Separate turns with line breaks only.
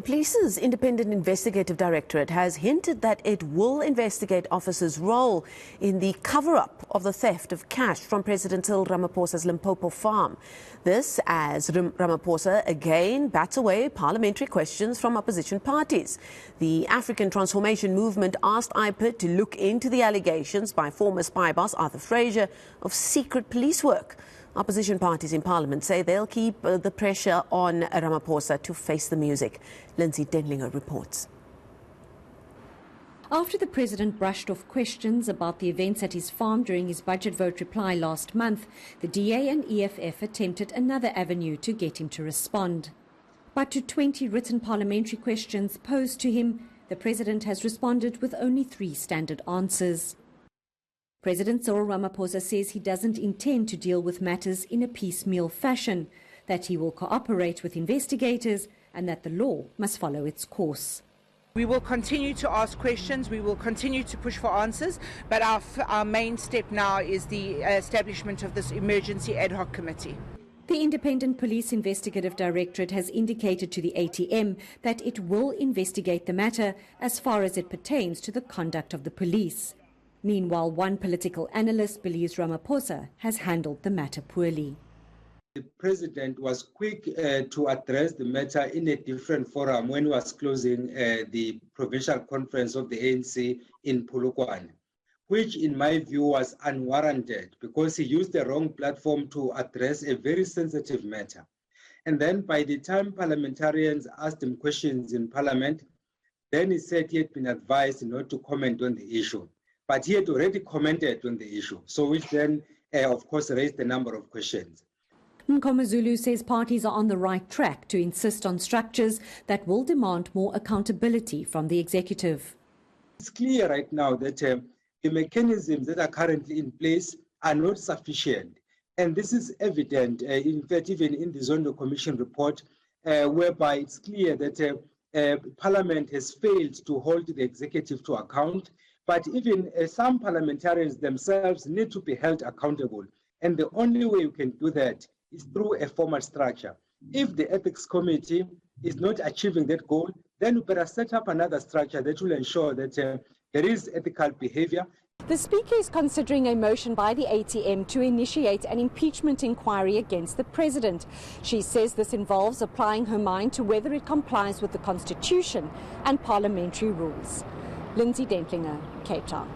The police's independent investigative directorate has hinted that it will investigate officers' role in the cover-up of the theft of cash from President Cyril Ramaphosa's Limpopo farm. This as Ramaphosa again bats away parliamentary questions from opposition parties. The African Transformation Movement asked IPID to look into the allegations by former spy boss Arthur Fraser of secret police work. Opposition parties in Parliament say they'll keep the pressure on Ramaphosa to face the music. Lindsay Dentlinger reports.
After the President brushed off questions about the events at his farm during his budget vote reply last month, the DA and EFF attempted another avenue to get him to respond. But to 20 written parliamentary questions posed to him, the President has responded with only 3 standard answers. President Cyril Ramaphosa says he doesn't intend to deal with matters in a piecemeal fashion, that he will cooperate with investigators and that the law must follow its course.
We will continue to ask questions, we will continue to push for answers, but our main step now is the establishment of this emergency ad hoc committee.
The Independent Police Investigative Directorate has indicated to the ATM that it will investigate the matter as far as it pertains to the conduct of the police. Meanwhile, one political analyst believes Ramaphosa has handled the matter poorly.
The President was quick to address the matter in a different forum when he was closing the provincial conference of the ANC in Polokwane, which in my view was unwarranted because he used the wrong platform to address a very sensitive matter. And then by the time parliamentarians asked him questions in Parliament, then he said he had been advised not to comment on the issue. But he had already commented on the issue, so which then, of course, raised a number of questions.
Zulu says parties are on the right track to insist on structures that will demand more accountability from the executive.
It's clear right now that the mechanisms that are currently in place are not sufficient. And this is evident, in fact, even in the Zondo Commission report, whereby it's clear that Parliament has failed to hold the executive to account. But even some parliamentarians themselves need to be held accountable. And the only way you can do that is through a formal structure. If the ethics committee is not achieving that goal, then you better set up another structure that will ensure that there is ethical behavior.
The Speaker is considering a motion by the ATM to initiate an impeachment inquiry against the President. She says this involves applying her mind to whether it complies with the Constitution and parliamentary rules. Lindsay Dentlinger, Cape Town.